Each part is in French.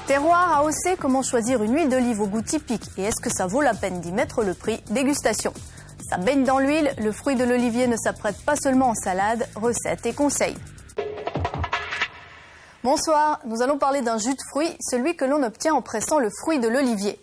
Terroir, AOC, comment choisir une huile d'olive au goût typique et est-ce que ça vaut la peine d'y mettre le prix? Dégustation. Ça baigne dans l'huile, le fruit de l'olivier ne s'apprête pas seulement en salade, recettes et conseils. Bonsoir, nous allons parler d'un jus de fruits, celui que l'on obtient en pressant le fruit de l'olivier.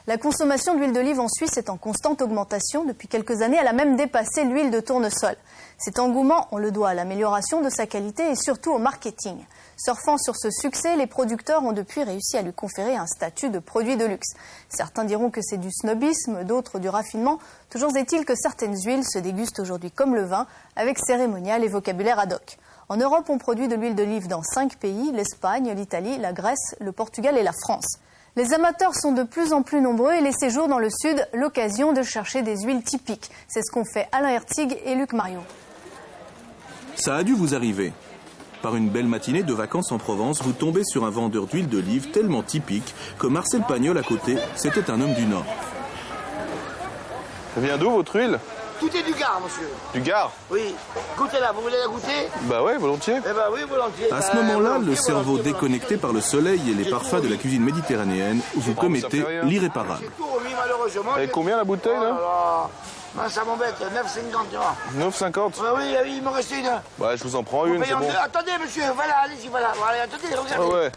La consommation d'huile d'olive en Suisse est en constante augmentation. Depuis quelques années, elle a même dépassé l'huile de tournesol. Cet engouement, on le doit à l'amélioration de sa qualité et surtout au marketing. Surfant sur ce succès, les producteurs ont depuis réussi à lui conférer un statut de produit de luxe. Certains diront que c'est du snobisme, d'autres du raffinement. Toujours est-il que certaines huiles se dégustent aujourd'hui comme le vin, avec cérémonial et vocabulaire ad hoc. En Europe, on produit de l'huile d'olive dans 5 pays, l'Espagne, l'Italie, la Grèce, le Portugal et la France. Les amateurs sont de plus en plus nombreux et les séjours dans le sud, l'occasion de chercher des huiles typiques. C'est ce qu'ont fait Alain Hertig et Luc Mariot. Ça a dû vous arriver. Par une belle matinée de vacances en Provence, vous tombez sur un vendeur d'huile d'olive tellement typique que Marcel Pagnol à côté, c'était un homme du Nord. Ça vient d'où votre huile? Tout est du Gard, monsieur. Du Gard? Oui. Goûtez-la, vous voulez la goûter? Bah ouais, volontiers. Eh ben oui, volontiers. À ce moment-là, le cerveau déconnecté par le soleil et les parfums de la cuisine méditerranéenne, vous commettez l'irréparable. J'ai tout remis, malheureusement. Et combien la bouteille là? Ben, ça m'embête, 9,50 €. 9,50? Ben oui, il me restait une. Bah je vous en prends une, c'est bon. Attendez, monsieur, voilà, allez-y, voilà. Allez, attendez, regardez. Ah ouais,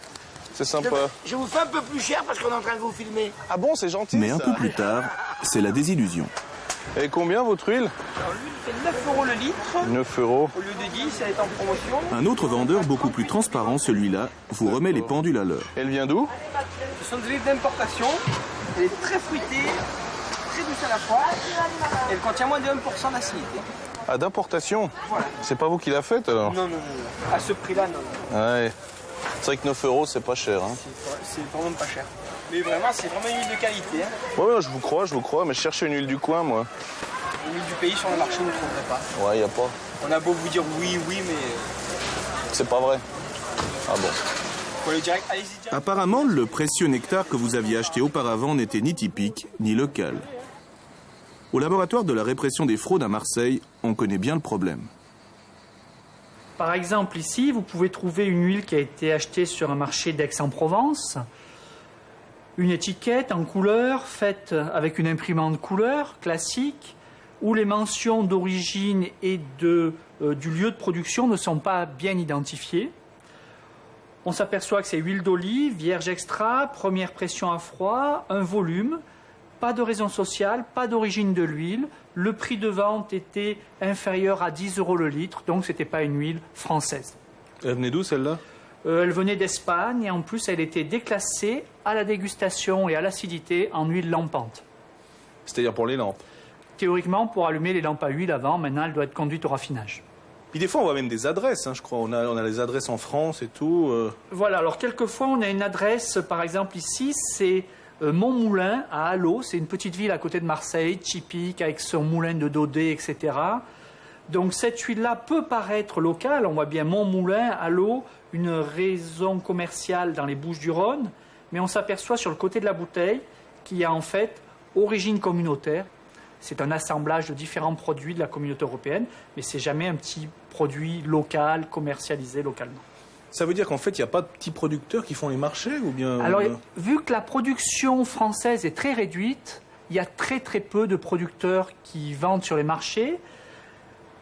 c'est sympa. Je vous fais un peu plus cher parce qu'on est en train de vous filmer. Ah bon, c'est gentil. Mais un ça. peu plus tard, c'est la désillusion. Et combien votre huile? Alors l'huile fait 9 € le litre. 9 euros. Au lieu de 10, elle est en promotion. Un autre vendeur, beaucoup plus transparent, celui-là, vous remet les pendules à l'heure. Elle vient d'où? Ce sont des huiles d'importation. Elle est très fruitée, très douce à la fois. Elle contient moins de 1% d'acidité. Ah, d'importation? Voilà. C'est pas vous qui l'a faite alors? Non. À ce prix-là, non. Ouais. C'est vrai que 9 euros, c'est pas cher. Hein. C'est vraiment pas cher. Mais vraiment, c'est vraiment une huile de qualité. Hein. Ouais, je vous crois, mais je cherchais une huile du coin, moi. Une huile du pays sur le marché, vous ne trouverez pas. Ouais, y a pas. On a beau vous dire oui, mais... C'est pas vrai. Ah bon. Faut aller direct, allez-y direct. Apparemment, le précieux nectar que vous aviez acheté auparavant n'était ni typique, ni local. Au laboratoire de la répression des fraudes à Marseille, on connaît bien le problème. Par exemple, ici, vous pouvez trouver une huile qui a été achetée sur un marché d'Aix-en-Provence. Une étiquette en couleur, faite avec une imprimante couleur classique, où les mentions d'origine et du lieu de production ne sont pas bien identifiées. On s'aperçoit que c'est huile d'olive, vierge extra, première pression à froid, un volume, pas de raison sociale, pas d'origine de l'huile. Le prix de vente était inférieur à 10 € le litre, donc ce n'était pas une huile française. Elle venait d'où celle-là? Elle venait d'Espagne et en plus elle était déclassée à la dégustation et à l'acidité en huile lampante. C'est-à-dire pour les lampes? Théoriquement, pour allumer les lampes à huile avant, maintenant elle doit être conduite au raffinage. Puis des fois on voit même des adresses, hein, je crois. On a les adresses en France et tout. Voilà, alors quelquefois on a une adresse, par exemple ici, c'est Montmoulin à Allo, c'est une petite ville à côté de Marseille, typique, avec son moulin de Daudet, etc. Donc cette huile-là peut paraître locale, on voit bien Montmoulin, Allo, une raison commerciale dans les Bouches-du-Rhône, mais on s'aperçoit sur le côté de la bouteille qu'il y a en fait origine communautaire. C'est un assemblage de différents produits de la communauté européenne, mais c'est jamais un petit produit local, commercialisé localement. Ça veut dire qu'en fait, il n'y a pas de petits producteurs qui font les marchés ou bien... Alors, vu que la production française est très réduite, il y a très peu de producteurs qui vendent sur les marchés.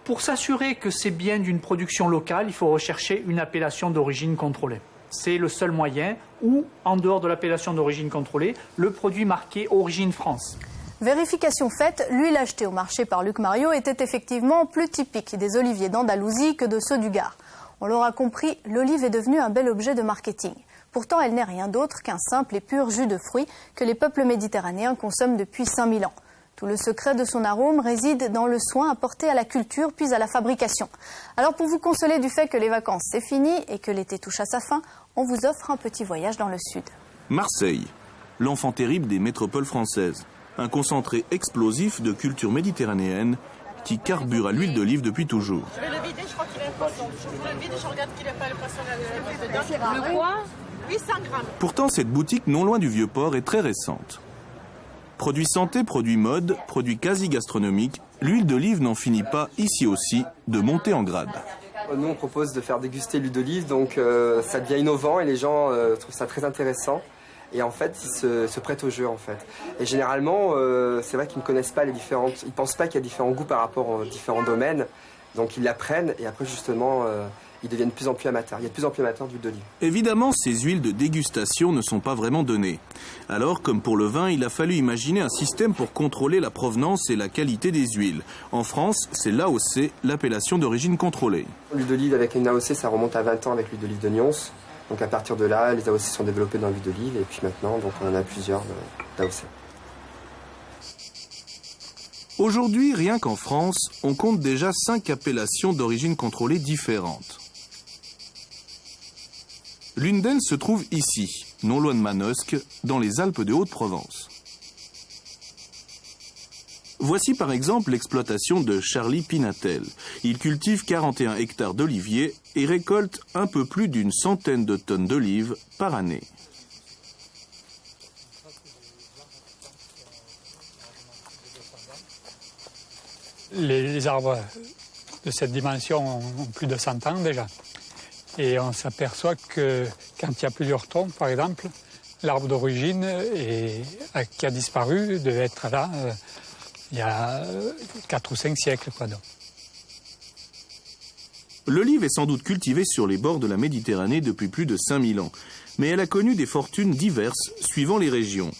Pour s'assurer que c'est bien d'une production locale, il faut rechercher une appellation d'origine contrôlée. C'est le seul moyen, ou, en dehors de l'appellation d'origine contrôlée, le produit marqué Origine France. Vérification faite, l'huile achetée au marché par Luc Mariot était effectivement plus typique des oliviers d'Andalousie que de ceux du Gard. On l'aura compris, l'olive est devenue un bel objet de marketing. Pourtant, elle n'est rien d'autre qu'un simple et pur jus de fruits que les peuples méditerranéens consomment depuis 5000 ans. Tout le secret de son arôme réside dans le soin apporté à la culture puis à la fabrication. Alors pour vous consoler du fait que les vacances c'est fini et que l'été touche à sa fin, on vous offre un petit voyage dans le sud. Marseille, l'enfant terrible des métropoles françaises. Un concentré explosif de culture méditerranéenne qui carbure à l'huile d'olive depuis toujours. Je vais le vider, je crois qu'il a un poisson. Je vous le vide, je regarde qu'il n'a pas le poisson dedans. Le poids, 800 grammes. Pourtant, cette boutique non loin du Vieux-Port est très récente. Produits santé, produits mode, produits quasi gastronomiques, l'huile d'olive n'en finit pas, ici aussi, de monter en grade. Nous, on propose de faire déguster l'huile d'olive, donc ça devient innovant et les gens trouvent ça très intéressant. Et en fait, ils se prêtent au jeu, en fait. Et généralement, c'est vrai qu'ils ne connaissent pas les différentes... Ils ne pensent pas qu'il y a différents goûts par rapport aux différents domaines. Donc ils l'apprennent et après, justement, ils deviennent de plus en plus amateurs. Il y a de plus en plus amateurs d'huile d'olive. Évidemment, ces huiles de dégustation ne sont pas vraiment données. Alors, comme pour le vin, il a fallu imaginer un système pour contrôler la provenance et la qualité des huiles. En France, c'est l'AOC, l'appellation d'origine contrôlée. L'huile d'olive avec une AOC, ça remonte à 20 ans avec l'huile d'olive de Nyons. Donc à partir de là, les AOC sont développés dans l'huile d'olive et puis maintenant, donc on en a plusieurs d'AOC. Aujourd'hui, rien qu'en France, on compte déjà 5 appellations d'origine contrôlée différentes. L'une d'elles se trouve ici, non loin de Manosque, dans les Alpes de Haute-Provence. Voici par exemple l'exploitation de Charlie Pinatel. Il cultive 41 hectares d'oliviers et récolte un peu plus d'une centaine de tonnes d'olives par année. Les arbres de cette dimension ont plus de 100 ans déjà. Et on s'aperçoit que quand il y a plusieurs troncs, par exemple, l'arbre d'origine qui a disparu devait être là il y a 4 ou 5 siècles. L'olive est sans doute cultivée sur les bords de la Méditerranée depuis plus de 5000 ans, mais elle a connu des fortunes diverses suivant les régions.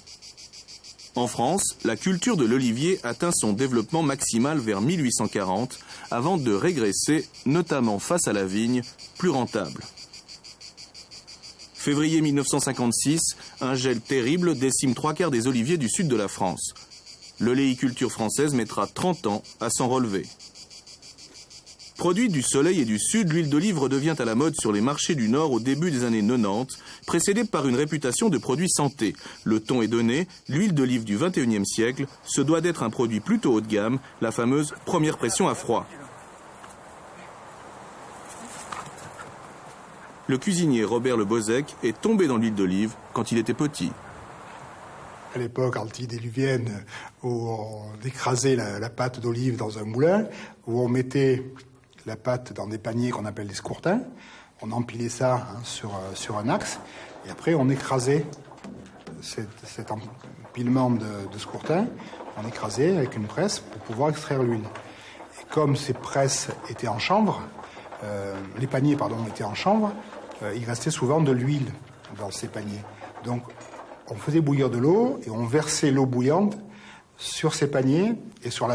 En France, la culture de l'olivier atteint son développement maximal vers 1840, avant de régresser, notamment face à la vigne, plus rentable. Février 1956, un gel terrible décime 3/4 des oliviers du sud de la France. L'oléiculture française mettra 30 ans à s'en relever. Produite du soleil et du sud, l'huile d'olive redevient à la mode sur les marchés du Nord au début des années 90, précédée par une réputation de produit santé. Le ton est donné, l'huile d'olive du XXIe siècle se doit d'être un produit plutôt haut de gamme, la fameuse première pression à froid. Le cuisinier Robert Le Bozec est tombé dans l'huile d'olive quand il était petit. À l'époque antédiluvienne, où on écrasait la pâte d'olive dans un moulin, où on mettait la pâte dans des paniers qu'on appelle des scourtins. On empilait ça sur un axe, et après on écrasait cet empilement de scourtins, on écrasait avec une presse pour pouvoir extraire l'huile. Et comme ces presses étaient en chambre, les paniers étaient en chambre, il restait souvent de l'huile dans ces paniers. Donc on faisait bouillir de l'eau et on versait l'eau bouillante sur ces paniers et sur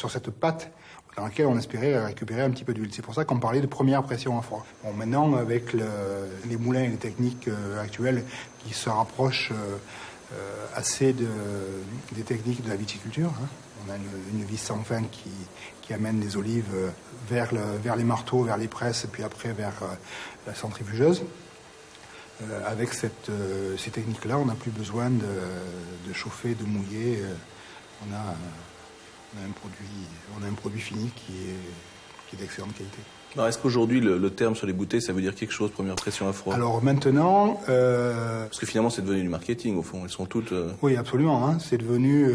cette pâte dans laquelle on espérait récupérer un petit peu d'huile. C'est pour ça qu'on parlait de première pression à froid. Bon, maintenant, avec les moulins et les techniques actuelles qui se rapprochent assez des techniques de la viticulture, on a une vis sans fin qui amène les olives vers les marteaux, vers les presses, puis après vers la centrifugeuse. Avec ces techniques-là, on n'a plus besoin de chauffer, de mouiller. On a un produit fini qui est d'excellente qualité. Alors, est-ce qu'aujourd'hui, le terme sur les bouteilles, ça veut dire quelque chose, première pression à froid? Alors maintenant... Parce que finalement, c'est devenu du marketing, au fond. Elles sont toutes... Oui, absolument. C'est devenu...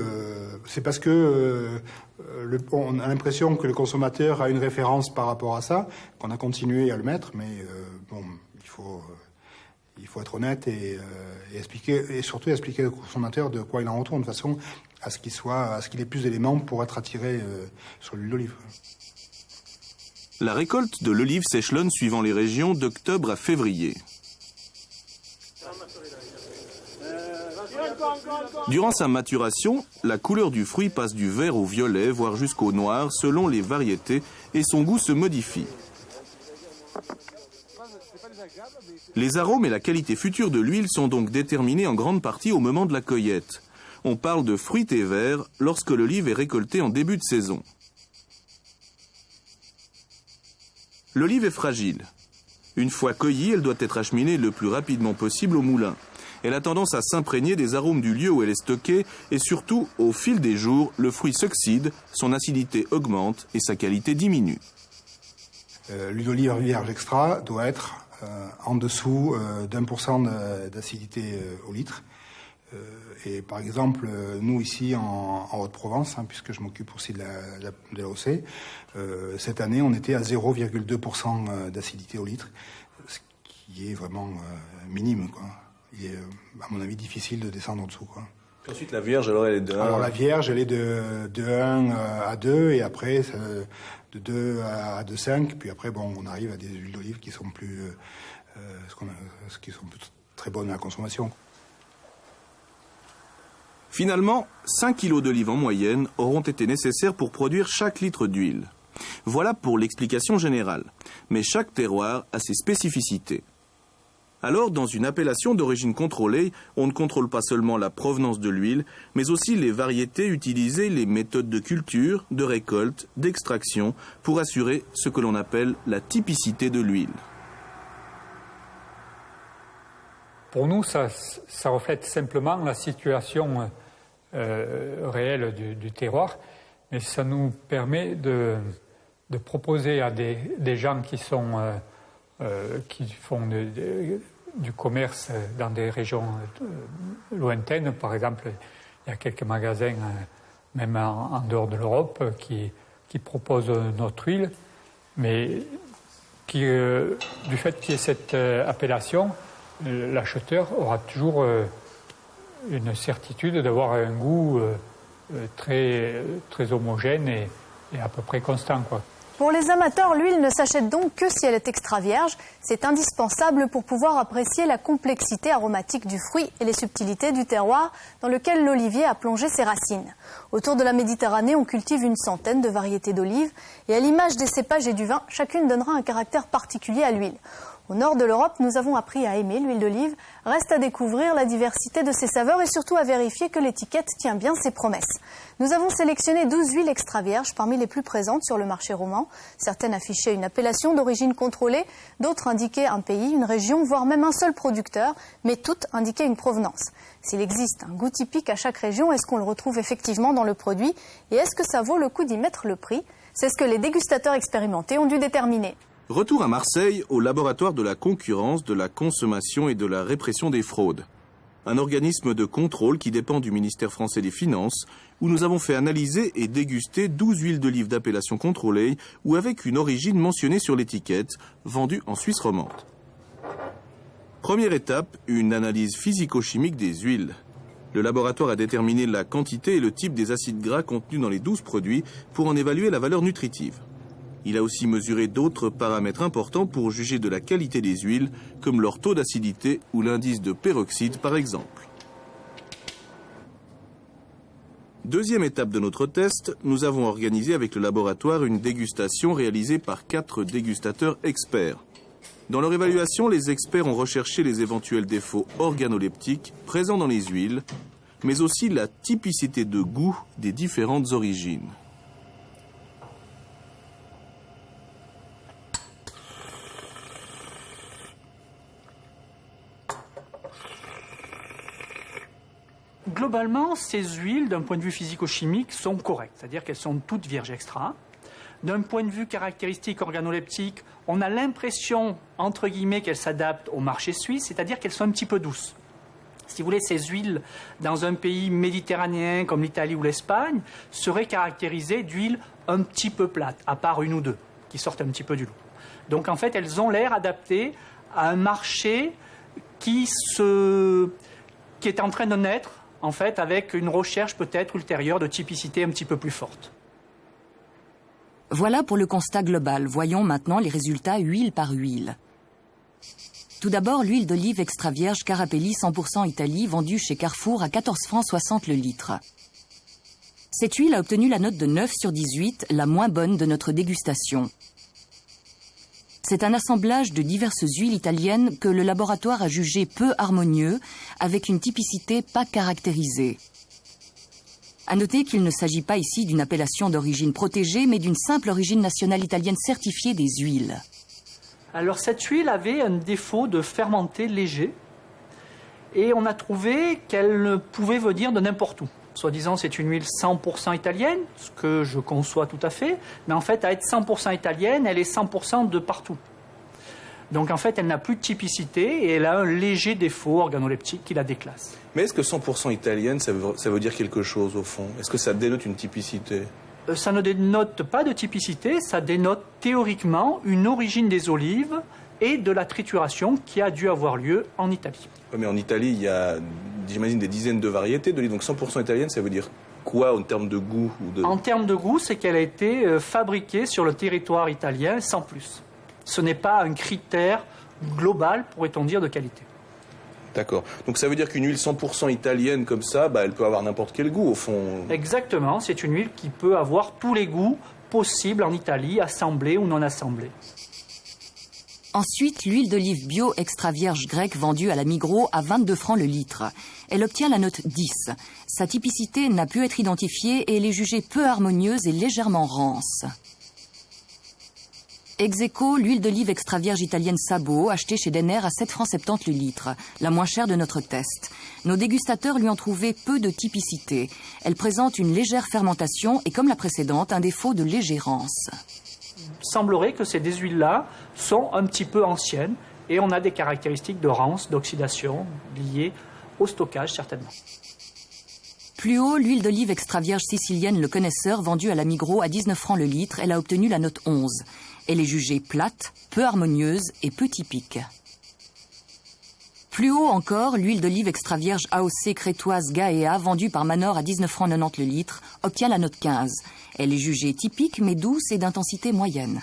c'est parce que on a l'impression que le consommateur a une référence par rapport à ça, qu'on a continué à le mettre, mais il faut être honnête et expliquer, et surtout expliquer au consommateur de quoi il en retourne, de façon à ce qu'il ait plus d'éléments pour être attiré sur l'huile d'olive. La récolte de l'olive s'échelonne suivant les régions d'octobre à février. Durant sa maturation, la couleur du fruit passe du vert au violet, voire jusqu'au noir, selon les variétés, et son goût se modifie. Les arômes et la qualité future de l'huile sont donc déterminés en grande partie au moment de la cueillette. On parle de fruité vert lorsque l'olive est récoltée en début de saison. L'olive est fragile. Une fois cueillie, elle doit être acheminée le plus rapidement possible au moulin. Elle a tendance à s'imprégner des arômes du lieu où elle est stockée et surtout, au fil des jours, le fruit s'oxyde, son acidité augmente et sa qualité diminue. L'huile d'olive vierge extra doit être en dessous d'1% d'acidité au litre. Et par exemple, nous ici en Haute-Provence, puisque je m'occupe aussi de l'AOC, cette année on était à 0,2% d'acidité au litre, ce qui est vraiment minime, quoi. Il est, à mon avis, difficile de descendre en dessous, quoi. Ensuite, la Vierge, alors, elle est de 1. Alors la Vierge, elle est de 1 à 2, et après de 2 à 2,5, puis après, bon, on arrive à des huiles d'olive qui sont plus, très bonnes à la consommation. Finalement, 5 kilos d'olive en moyenne auront été nécessaires pour produire chaque litre d'huile. Voilà pour l'explication générale. Mais chaque terroir a ses spécificités. Alors, dans une appellation d'origine contrôlée, on ne contrôle pas seulement la provenance de l'huile, mais aussi les variétés utilisées, les méthodes de culture, de récolte, d'extraction, pour assurer ce que l'on appelle la typicité de l'huile. Pour nous, ça reflète simplement la situation réelle du terroir, mais ça nous permet de proposer à des gens qui font du commerce dans des régions lointaines. Par exemple, il y a quelques magasins, même en dehors de l'Europe, qui proposent notre huile, mais du fait qu'il y ait cette appellation, l'acheteur aura toujours une certitude d'avoir un goût très, très homogène et à peu près constant, quoi. Pour les amateurs, l'huile ne s'achète donc que si elle est extra vierge. C'est indispensable pour pouvoir apprécier la complexité aromatique du fruit et les subtilités du terroir dans lequel l'olivier a plongé ses racines. Autour de la Méditerranée, on cultive une centaine de variétés d'olives et à l'image des cépages et du vin, chacune donnera un caractère particulier à l'huile. Au nord de l'Europe, nous avons appris à aimer l'huile d'olive. Reste à découvrir la diversité de ses saveurs et surtout à vérifier que l'étiquette tient bien ses promesses. Nous avons sélectionné 12 huiles extra vierges parmi les plus présentes sur le marché roman. Certaines affichaient une appellation d'origine contrôlée, d'autres indiquaient un pays, une région, voire même un seul producteur, mais toutes indiquaient une provenance. S'il existe un goût typique à chaque région, est-ce qu'on le retrouve effectivement dans le produit? Et est-ce que ça vaut le coup d'y mettre le prix? C'est ce que les dégustateurs expérimentés ont dû déterminer. Retour à Marseille, au laboratoire de la concurrence, de la consommation et de la répression des fraudes. Un organisme de contrôle qui dépend du ministère français des Finances, où nous avons fait analyser et déguster 12 huiles d'olive d'appellation contrôlée ou avec une origine mentionnée sur l'étiquette, vendue en Suisse romande. Première étape, une analyse physico-chimique des huiles. Le laboratoire a déterminé la quantité et le type des acides gras contenus dans les 12 produits pour en évaluer la valeur nutritive. Il a aussi mesuré d'autres paramètres importants pour juger de la qualité des huiles, comme leur taux d'acidité ou l'indice de peroxyde par exemple. Deuxième étape de notre test, nous avons organisé avec le laboratoire une dégustation réalisée par 4 dégustateurs experts. Dans leur évaluation, les experts ont recherché les éventuels défauts organoleptiques présents dans les huiles, mais aussi la typicité de goût des différentes origines. Globalement, ces huiles, d'un point de vue physico-chimique, sont correctes, c'est-à-dire qu'elles sont toutes vierges extra. D'un point de vue caractéristique organoleptique, on a l'impression, entre guillemets, qu'elles s'adaptent au marché suisse, c'est-à-dire qu'elles sont un petit peu douces. Si vous voulez, ces huiles, dans un pays méditerranéen comme l'Italie ou l'Espagne, seraient caractérisées d'huiles un petit peu plates, à part une ou deux, qui sortent un petit peu du lot. Donc en fait, elles ont l'air adaptées à un marché qui est en train de naître, en fait, avec une recherche peut-être ultérieure de typicité un petit peu plus forte. Voilà pour le constat global. Voyons maintenant les résultats huile par huile. Tout d'abord, l'huile d'olive extra vierge Carapelli 100% Italie, vendue chez Carrefour à 14,60 francs le litre. Cette huile a obtenu la note de 9 sur 18, la moins bonne de notre dégustation. C'est un assemblage de diverses huiles italiennes que le laboratoire a jugé peu harmonieux, avec une typicité pas caractérisée. À noter qu'il ne s'agit pas ici d'une appellation d'origine protégée, mais d'une simple origine nationale italienne certifiée des huiles. Alors cette huile avait un défaut de fermenter léger, et on a trouvé qu'elle pouvait venir de n'importe où. Soi-disant, c'est une huile 100% italienne, ce que je conçois tout à fait, mais en fait, à être 100% italienne, elle est 100% de partout. Donc en fait, elle n'a plus de typicité et elle a un léger défaut organoleptique qui la déclasse. Mais est-ce que 100% italienne, ça veut dire quelque chose au fond? Est-ce que ça dénote une typicité? Ça ne dénote pas de typicité, ça dénote théoriquement une origine des olives et de la trituration qui a dû avoir lieu en Italie. Oui, mais en Italie, il y a, j'imagine, des dizaines de variétés d'olives. Donc 100% italienne, ça veut dire quoi en termes de goût En termes de goût, c'est qu'elle a été fabriquée sur le territoire italien sans plus. Ce n'est pas un critère global, pourrait-on dire, de qualité. D'accord. Donc ça veut dire qu'une huile 100% italienne comme ça, elle peut avoir n'importe quel goût au fond. Exactement, c'est une huile qui peut avoir tous les goûts possibles en Italie, assemblés ou non assemblés. Ensuite, l'huile d'olive bio extra vierge grecque vendue à la Migros à 22 francs le litre. Elle obtient la note 10. Sa typicité n'a pu être identifiée et elle est jugée peu harmonieuse et légèrement rance. Ex aequo, l'huile d'olive extra vierge italienne Sabot, achetée chez Denner à 7,70 francs le litre, la moins chère de notre test. Nos dégustateurs lui ont trouvé peu de typicité. Elle présente une légère fermentation et, comme la précédente, un défaut de légérance. Il semblerait que ces deux huiles-là sont un petit peu anciennes et on a des caractéristiques de rance, d'oxydation liées au stockage certainement. Plus haut, l'huile d'olive extra vierge sicilienne Le Connaisseur, vendue à la Migros à 19 francs le litre, elle a obtenu la note 11. Elle est jugée plate, peu harmonieuse et peu typique. Plus haut encore, l'huile d'olive extra vierge AOC crétoise Gaea, vendue par Manor à 19 francs 90 le litre, obtient la note 15. Elle est jugée typique mais douce et d'intensité moyenne.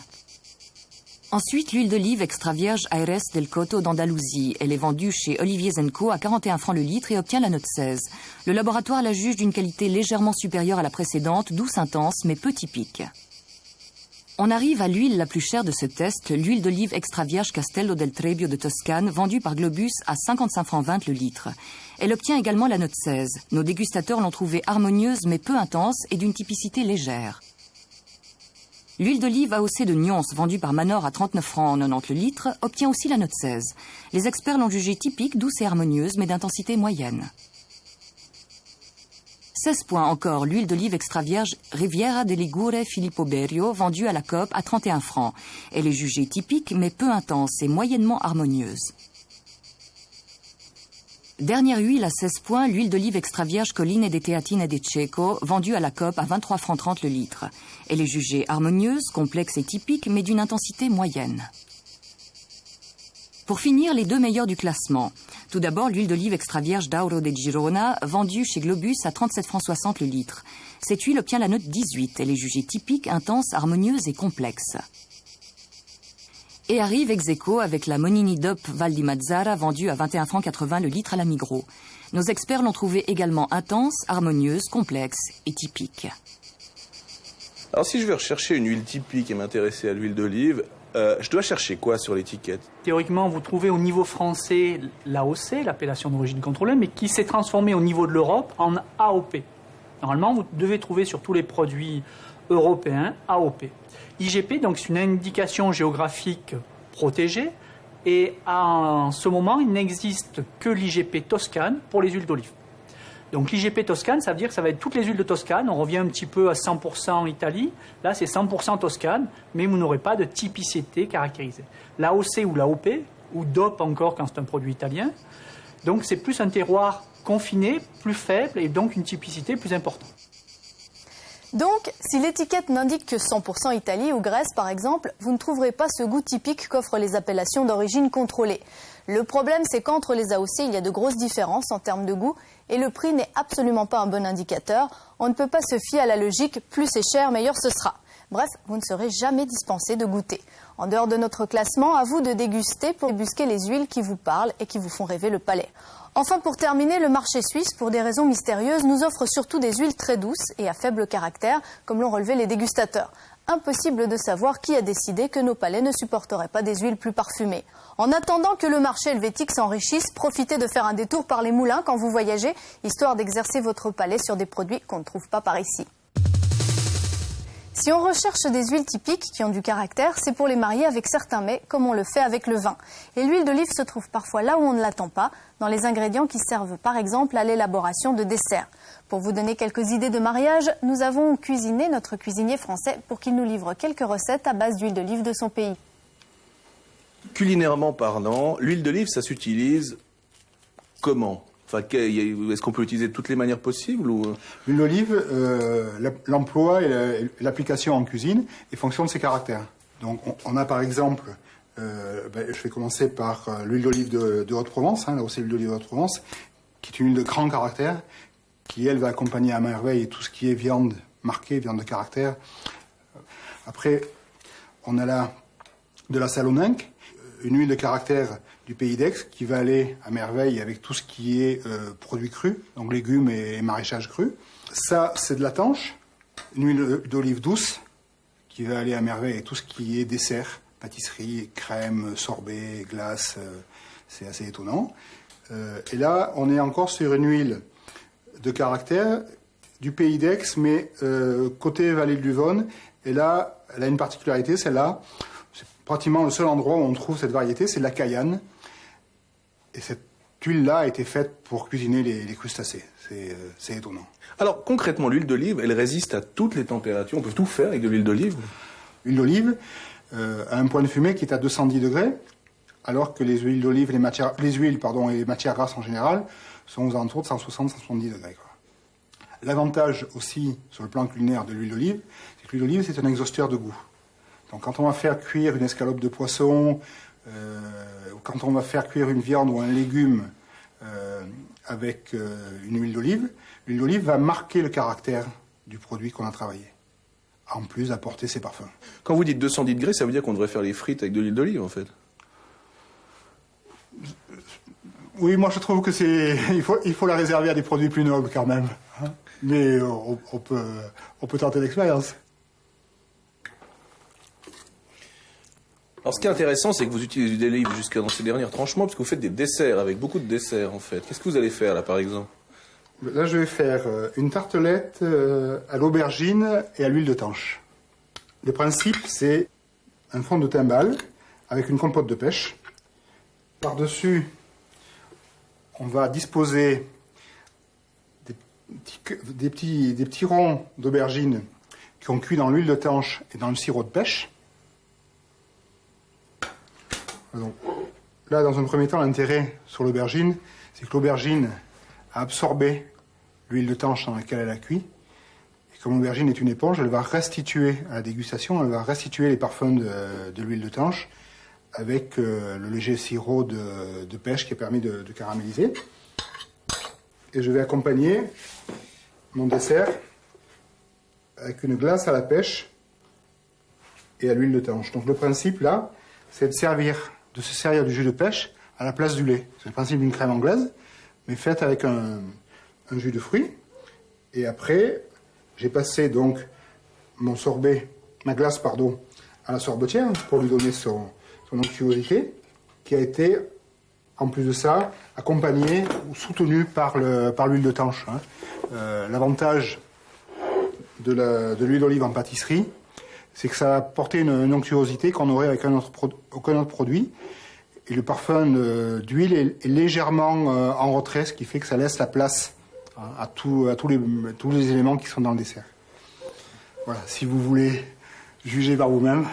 Ensuite, l'huile d'olive extra vierge Aires del Coto d'Andalousie. Elle est vendue chez Olivier Co à 41 francs le litre et obtient la note 16. Le laboratoire la juge d'une qualité légèrement supérieure à la précédente, douce intense mais peu typique. On arrive à l'huile la plus chère de ce test, l'huile d'olive extra vierge Castello del Trebbio de Toscane, vendue par Globus à 55 francs 20 le litre. Elle obtient également la note 16. Nos dégustateurs l'ont trouvée harmonieuse mais peu intense et d'une typicité légère. L'huile d'olive AOC de Nyons, vendue par Manor à 39 francs 90 le litre, obtient aussi la note 16. Les experts l'ont jugée typique, douce et harmonieuse mais d'intensité moyenne. 16 points encore, l'huile d'olive extra vierge Riviera de Ligure Filippo Berio, vendue à la Coop à 31 francs. Elle est jugée typique mais peu intense et moyennement harmonieuse. Dernière huile à 16 points, l'huile d'olive extra vierge Colline de Teatine de Cecco, vendue à la Coop à 23 francs 30 le litre. Elle est jugée harmonieuse, complexe et typique mais d'une intensité moyenne. Pour finir, les deux meilleurs du classement. Tout d'abord, l'huile d'olive extra vierge d'Auro de Girona, vendue chez Globus à 37 francs 60 le litre. Cette huile obtient la note 18. Elle est jugée typique, intense, harmonieuse et complexe. Et arrive ex aequo avec la Monini DOP Val di Mazzara, vendue à 21 francs 80 le litre à la Migros. Nos experts l'ont trouvée également intense, harmonieuse, complexe et typique. Alors si je veux rechercher une huile typique et m'intéresser à l'huile d'olive, je dois chercher quoi sur l'étiquette? Théoriquement, vous trouvez au niveau français l'AOC, l'appellation d'origine contrôlée, mais qui s'est transformée au niveau de l'Europe en AOP. Normalement, vous devez trouver sur tous les produits européens AOP. IGP, donc c'est une indication géographique protégée, et en ce moment, il n'existe que l'IGP Toscane pour les huiles d'olive. Donc l'IGP Toscane, ça veut dire que ça va être toutes les huiles de Toscane. On revient un petit peu à 100% en Italie. Là, c'est 100% Toscane, mais vous n'aurez pas de typicité caractérisée. L'AOC ou l'AOP, ou DOP encore quand c'est un produit italien. Donc c'est plus un terroir confiné, plus faible, et donc une typicité plus importante. Donc, si l'étiquette n'indique que 100% Italie ou Grèce, par exemple, vous ne trouverez pas ce goût typique qu'offrent les appellations d'origine contrôlée. Le problème, c'est qu'entre les AOC, il y a de grosses différences en termes de goût et le prix n'est absolument pas un bon indicateur. On ne peut pas se fier à la logique « plus c'est cher, meilleur ce sera ». Bref, vous ne serez jamais dispensé de goûter. En dehors de notre classement, à vous de déguster pour débusquer les huiles qui vous parlent et qui vous font rêver le palais. Enfin, pour terminer, le marché suisse, pour des raisons mystérieuses, nous offre surtout des huiles très douces et à faible caractère, comme l'ont relevé les dégustateurs. Impossible de savoir qui a décidé que nos palais ne supporteraient pas des huiles plus parfumées. En attendant que le marché helvétique s'enrichisse, profitez de faire un détour par les moulins quand vous voyagez, histoire d'exercer votre palais sur des produits qu'on ne trouve pas par ici. Si on recherche des huiles typiques qui ont du caractère, c'est pour les marier avec certains mets, comme on le fait avec le vin. Et l'huile d'olive se trouve parfois là où on ne l'attend pas, dans les ingrédients qui servent par exemple à l'élaboration de desserts. Pour vous donner quelques idées de mariage, nous avons cuisiné notre cuisinier français pour qu'il nous livre quelques recettes à base d'huile d'olive de son pays. culinairement parlant, l'huile d'olive, ça s'utilise comment? Enfin, est-ce qu'on peut l'utiliser de toutes les manières possibles ou... L'huile d'olive, l'emploi et l'application en cuisine est fonction de ses caractères. Donc on a par exemple, je vais commencer par l'huile d'olive de Haute-Provence, là aussi l'huile d'olive de Haute-Provence, qui est une huile de grand caractère, qui elle va accompagner à merveille tout ce qui est viande marquée, viande de caractère. Après, on a là de la Salonninque, une huile de caractère du pays d'Aix qui va aller à merveille avec tout ce qui est produits crus, donc légumes et maraîchage cru. Ça, c'est de la Tanche, une huile d'olive douce qui va aller à merveille avec tout ce qui est dessert, pâtisserie, crème, sorbet, glace, c'est assez étonnant. Et là, on est encore sur une huile de caractère du pays d'Aix, mais côté vallée de l'Uvonne. Et là, elle a une particularité, celle-là, c'est pratiquement le seul endroit où on trouve cette variété, c'est de la Cayenne. Et cette huile-là a été faite pour cuisiner les crustacés. C'est étonnant. Alors, concrètement, l'huile d'olive, elle résiste à toutes les températures. On peut tout faire avec de l'huile d'olive? L'huile d'olive a un point de fumée qui est à 210 degrés, alors que les huiles d'olive, les huiles et les matières grasses en général sont aux alentours de 160-170 degrés. L'avantage aussi, sur le plan culinaire de l'huile d'olive, c'est que l'huile d'olive, c'est un exhausteur de goût. Donc quand on va faire cuire une escalope de poisson, quand on va faire cuire une viande ou un légume avec une huile d'olive va marquer le caractère du produit qu'on a travaillé, en plus d'apporter ses parfums. Quand vous dites 210 degrés, ça veut dire qu'on devrait faire les frites avec de l'huile d'olive, en fait? Oui, moi je trouve que il faut la réserver à des produits plus nobles quand même. Hein. Mais on peut tenter l'expérience. Alors ce qui est intéressant, c'est que vous utilisez l'huile d'olive jusqu'à dans ces derniers tranchements, parce que vous faites des desserts, avec beaucoup de desserts en fait. Qu'est-ce que vous allez faire là par exemple? Là je vais faire une tartelette à l'aubergine et à l'huile de tanche. Le principe c'est un fond de timbale avec une compote de pêche. Par-dessus, on va disposer des petits ronds d'aubergine qui ont cuit dans l'huile de tanche et dans le sirop de pêche. Donc, là, dans un premier temps, l'intérêt sur l'aubergine, c'est que l'aubergine a absorbé l'huile de tanche dans laquelle elle a cuit. Et comme l'aubergine est une éponge, elle va restituer à la dégustation, elle va restituer les parfums de l'huile de tanche avec le léger sirop de pêche qui a permis de caraméliser. Et je vais accompagner mon dessert avec une glace à la pêche et à l'huile de tanche. Donc le principe là, c'est de se servir du jus de pêche à la place du lait. C'est le principe d'une crème anglaise, mais faite avec un jus de fruits. Et après, j'ai passé donc ma glace à la sorbetière pour lui donner son onctuosité, qui a été, en plus de ça, accompagnée ou soutenue par l'huile de tanche. Hein. L'avantage de l'huile d'olive en pâtisserie, c'est que ça va apporter une onctuosité qu'on aurait avec aucun autre produit. Et le parfum d'huile est légèrement en retrait, ce qui fait que ça laisse la place à tous les éléments qui sont dans le dessert. Voilà, si vous voulez juger par vous-même.